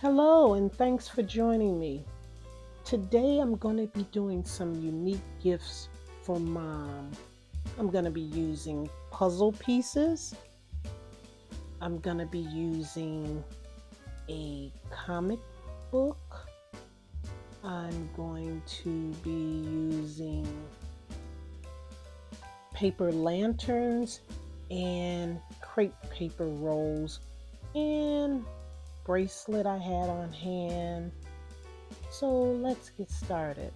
Hello, and thanks for joining me. Today I'm going to be doing some unique gifts for mom. I'm going to be using puzzle pieces. I'm going to be using a comic book. I'm going to be using paper lanterns and crepe paper rolls and bracelet I had on hand. So let's get started.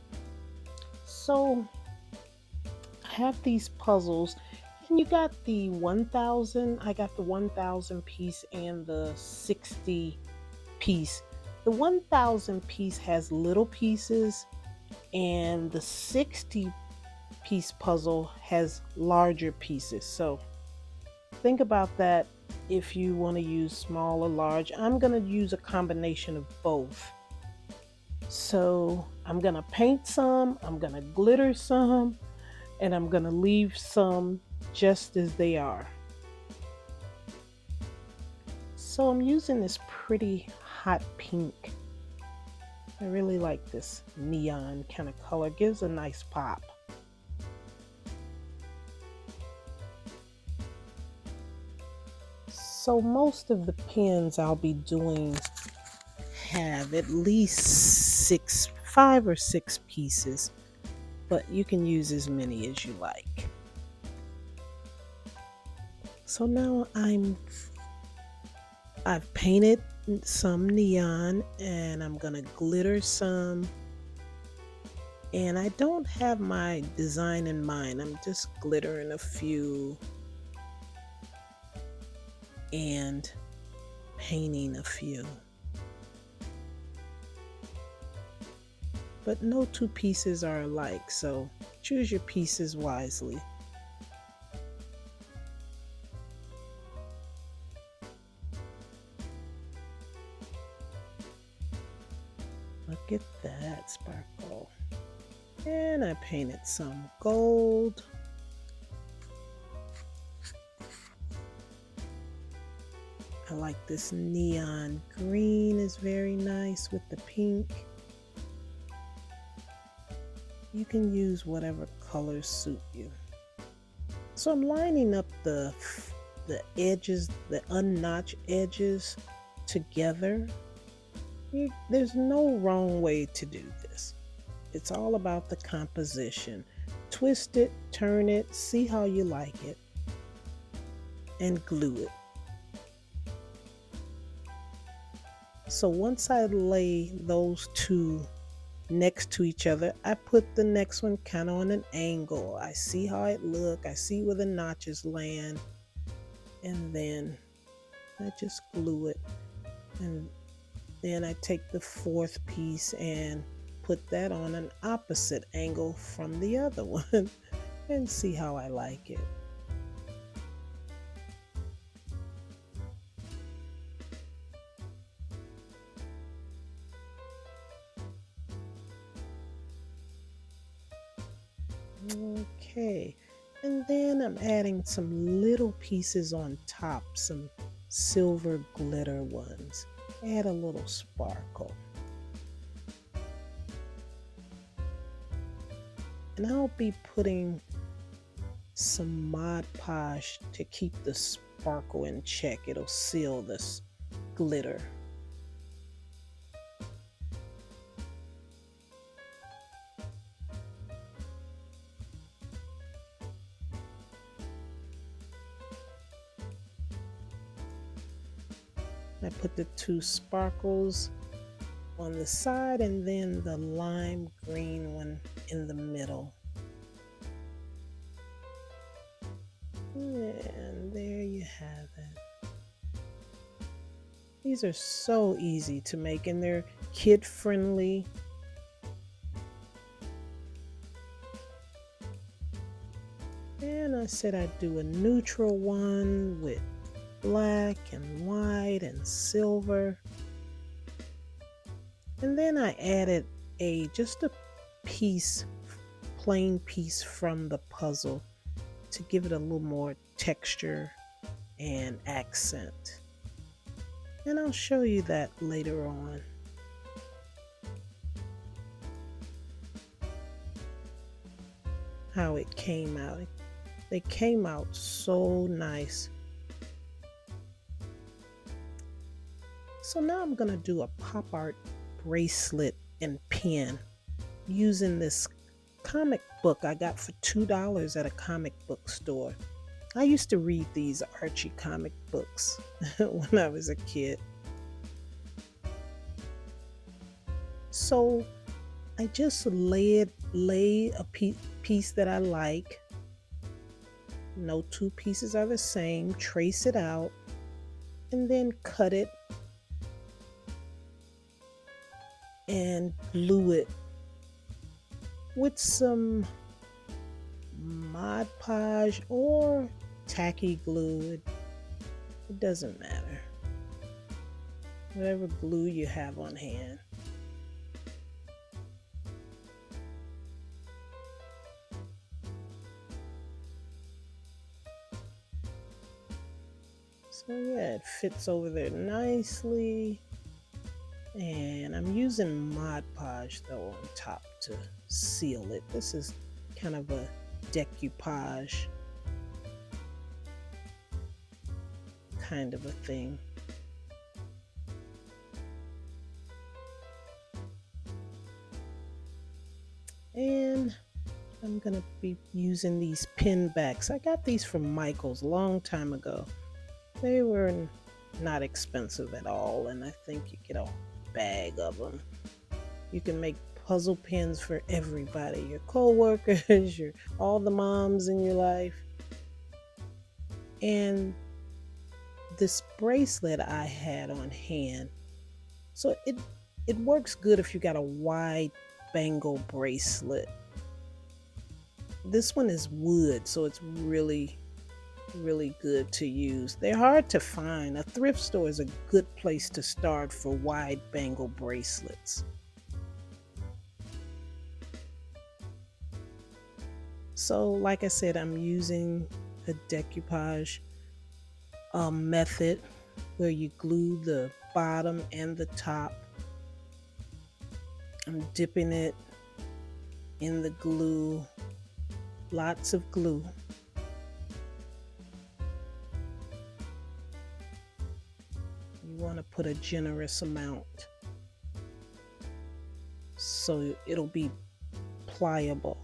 So I have these puzzles, and you got the 1000. I got the 1000 piece and the 60 piece. The 1000 piece has little pieces, and the 60 piece puzzle has larger pieces. So think about that if you want to use small or large. I'm going to use a combination of both. So I'm going to paint some, I'm going to glitter some, and I'm going to leave some just as they are. So I'm using this pretty hot pink. I really like this neon kind of color. Gives a nice pop. So most of the pins I'll be doing have at least five or six pieces, but you can use as many as you like. So now I've painted some neon and I'm gonna glitter some. And I don't have my design in mind. I'm just glittering a few and painting a few. But no two pieces are alike, so choose your pieces wisely. Look at that sparkle. And I painted some gold. I like this neon green, is very nice with the pink. You can use whatever colors suit you. So I'm lining up the edges, the unnotched edges together. There's no wrong way to do this. It's all about the composition. Twist it, turn it, see how you like it, and glue it. So once I lay those two next to each other, I put the next one kind of on an angle. I see how it look, I see where the notches land, and then I just glue it. And then I take the fourth piece and put that on an opposite angle from the other one and see how I like it. Okay, and then I'm adding some little pieces on top, some silver glitter ones. Add a little sparkle. And I'll be putting some Mod Podge to keep the sparkle in check. It'll seal this glitter. I put the two sparkles on the side and then the lime green one in the middle. And there you have it. These are so easy to make and they're kid friendly. And I said I'd do a neutral one with black and white and silver. And then I added just a piece, plain piece from the puzzle to give it a little more texture and accent. And I'll show you that later on. How it came out. They came out so nice. So now I'm gonna do a pop art bracelet and pin using this comic book I got for $2 at a comic book store. I used to read these Archie comic books when I was a kid. So I just lay a piece that I like. No two pieces are the same. Trace it out and then cut it and glue it with some Mod Podge or tacky glue. It doesn't matter. Whatever glue you have on hand. So yeah, it fits over there nicely. And I'm using Mod Podge though on top to seal it. This is kind of a decoupage kind of a thing. And I'm gonna be using these pin backs. I got these from Michael's a long time ago. They were not expensive at all, and I think you get a bag of them. You can make puzzle pins for everybody, your co-workers, all the moms in your life. And this bracelet I had on hand, so it works good if you got a wide bangle bracelet. This one is wood, so it's really good to use. They're hard to find. A thrift store is a good place to start for wide bangle bracelets. So like I said, I'm using a decoupage method where you glue the bottom and the top. I'm dipping it in the glue, lots of glue. You want to put a generous amount so it'll be pliable.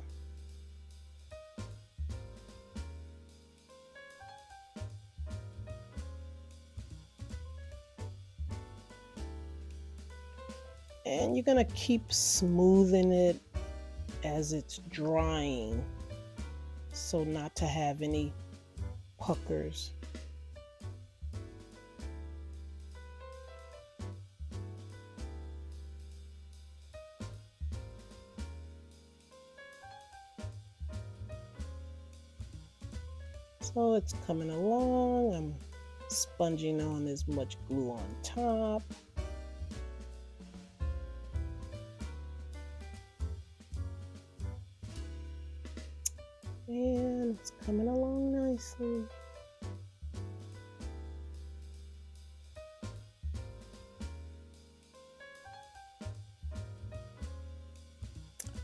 And you're going to keep smoothing it as it's drying so not to have any puckers. So it's coming along. I'm sponging on as much glue on top. And it's coming along nicely.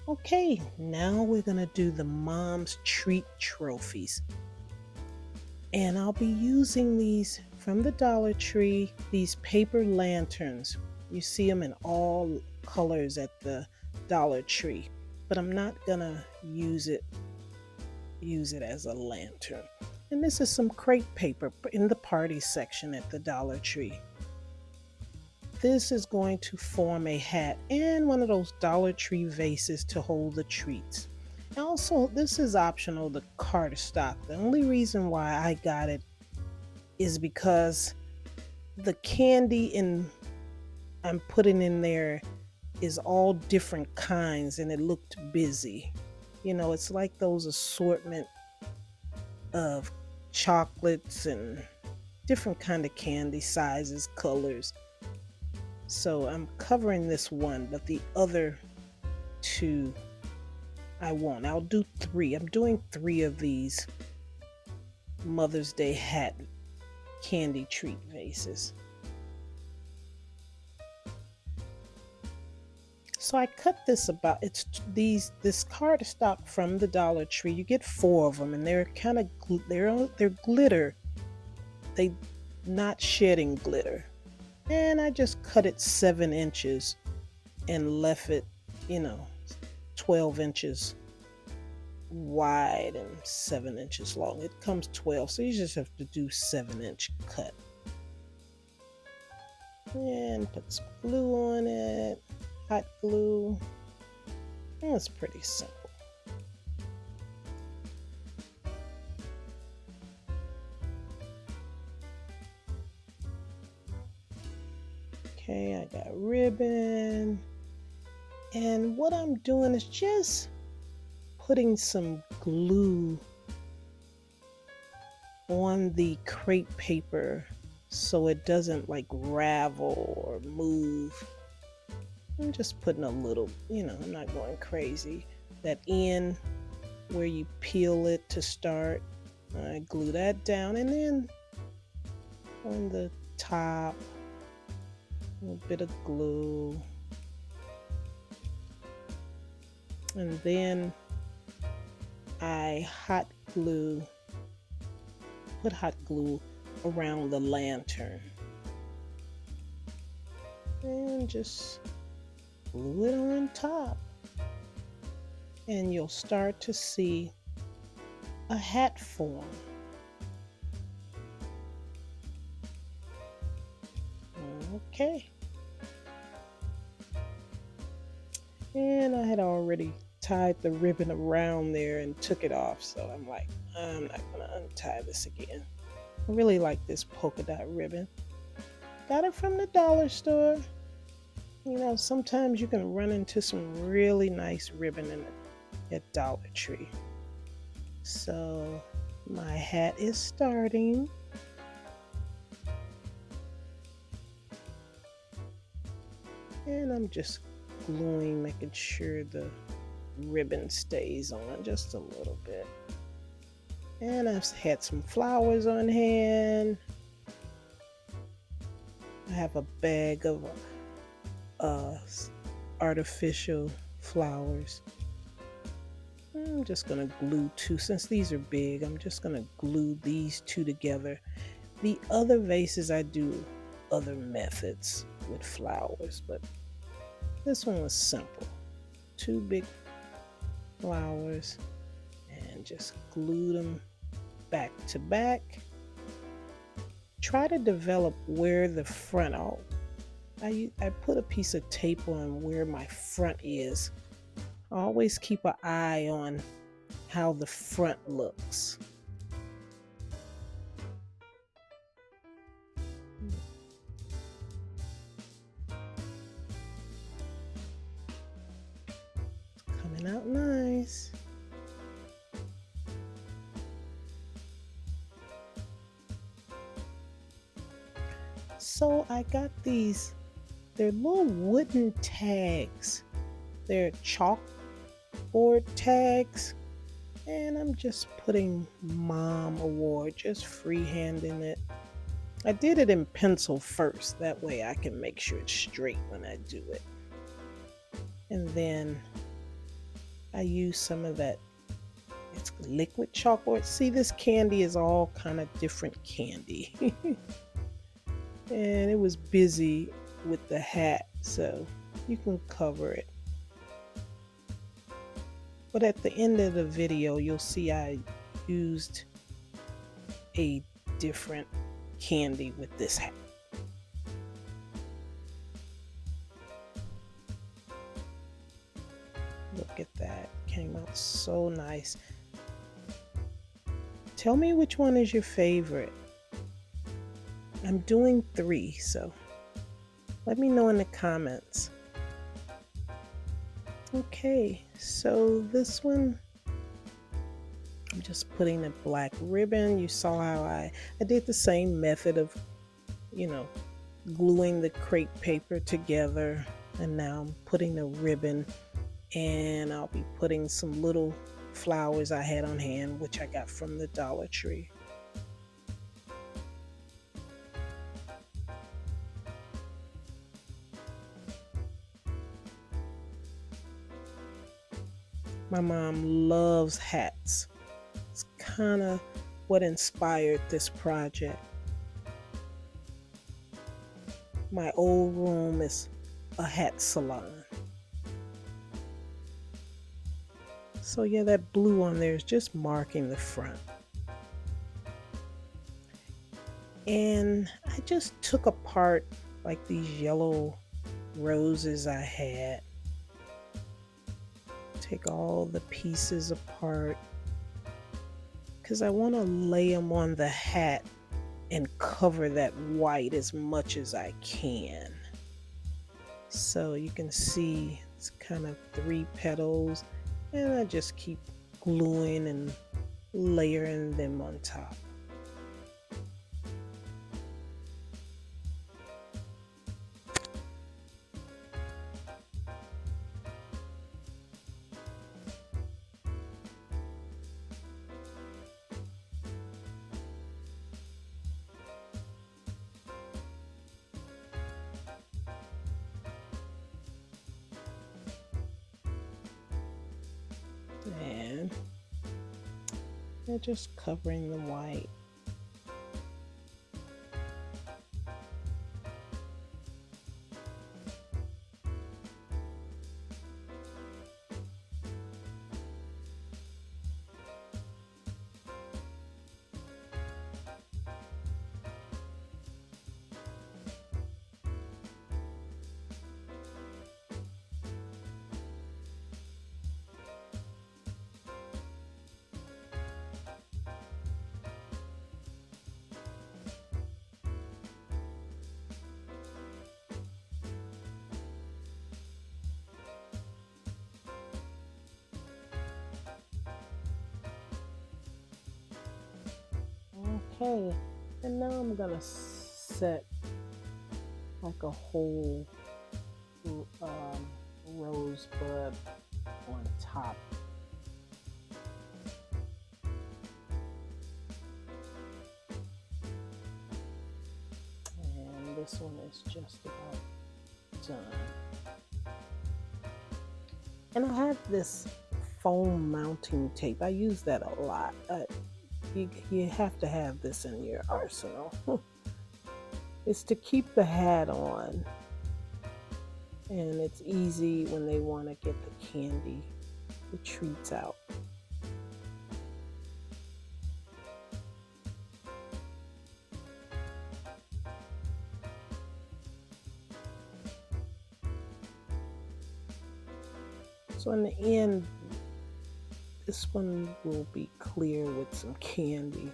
Okay, now we're gonna do the mom's treat trophies. And I'll be using these from the Dollar Tree, these paper lanterns. You see them in all colors at the Dollar Tree, but I'm not gonna use it as a lantern. And this is some crepe paper in the party section at the Dollar Tree. This is going to form a hat and one of those Dollar Tree vases to hold the treats. Also, this is optional, the cardstock. The only reason why I got it is because the candy I'm putting in there is all different kinds and it looked busy. You know, it's like those assortment of chocolates and different kind of candy sizes, colors. So I'm covering this one, but the other two I won't. I'll do 3. I'm doing 3 of these Mother's Day hat candy treat vases. So I cut this about this cardstock from the Dollar Tree. You get four of them, and they're kind of they're glitter. They not shedding glitter, and I just cut it 7 inches and left it, you know, 12 inches wide and 7 inches long. It comes 12, so you just have to do 7 inch cut. And put some glue on it, hot glue. And it's pretty simple. Okay, I got ribbon. And what I'm doing is just putting some glue on the crepe paper so it doesn't like ravel or move. I'm just putting a little, I'm not going crazy. That end where you peel it to start, I glue that down, and then on the top, a little bit of glue. And then I put hot glue around the lantern. And just glue it on top. And you'll start to see a hat form. Okay. And I had already tied the ribbon around there and took it off, so I'm like, I'm not gonna untie this again. I really like this polka dot ribbon. Got it from the dollar store. Sometimes you can run into some really nice ribbon at Dollar Tree. So my hat is starting. And I'm just gluing, making sure the ribbon stays on just a little bit. And I've had some flowers on hand. I have a bag of artificial flowers. I'm just gonna glue two, since these are big, I'm just gonna glue these two together. The other vases I do other methods with flowers, but this one was simple. Two big flowers and just glue them back to back. Try to develop where the front, I put a piece of tape on where my front is. Always keep an eye on how the front looks. Coming out nice. So I got these, they're little wooden tags. They're chalkboard tags. And I'm just putting Mom Award, just freehanding it. I did it in pencil first. That way I can make sure it's straight when I do it. And then I use some of that, it's liquid chalkboard. See, this candy is all kind of different candy. And it was busy with the hat, so you can cover it. But at the end of the video, you'll see I used a different candy with this hat. Look at that, came out so nice. Tell me which one is your favorite. I'm doing 3, so let me know in the comments. Okay, so this one, I'm just putting the black ribbon. You saw how I did the same method of, gluing the crepe paper together. And now I'm putting the ribbon, and I'll be putting some little flowers I had on hand, which I got from the Dollar Tree. My mom loves hats. It's kind of what inspired this project. My old room is a hat salon. So yeah, that blue on there is just marking the front. And I just took apart like these yellow roses I had. Take all the pieces apart because I want to lay them on the hat and cover that white as much as I can. So you can see it's kind of 3 petals, and I just keep gluing and layering them on top. And they're just covering the white. Okay, and now I'm gonna set like a whole rosebud on top. And this one is just about done. And I have this foam mounting tape. I use that a lot. You have to have this in your arsenal. It's to keep the hat on, and it's easy when they want to get the candy, the treats out. So in the end, this one will be clear with some candy.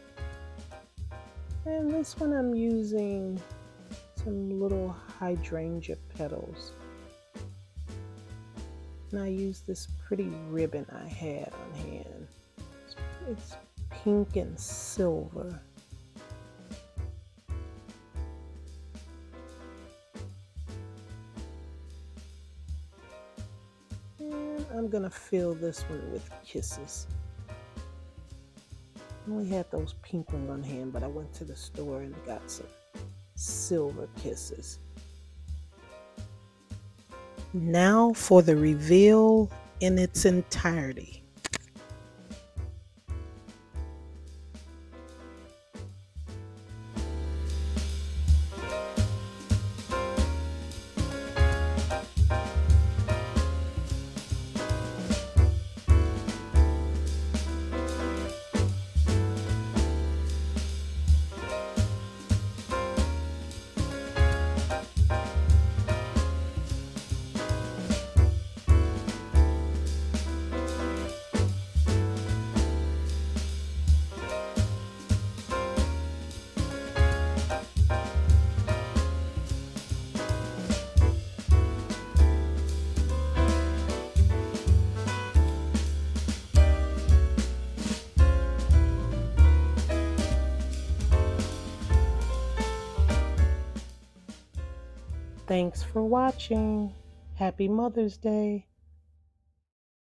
And this one I'm using some little hydrangea petals. And I use this pretty ribbon I had on hand. It's pink and silver. And I'm gonna fill this one with kisses. I only had those pink ones on hand, but I went to the store and got some silver kisses. Now for the reveal in its entirety. Thanks for watching. Happy Mother's Day.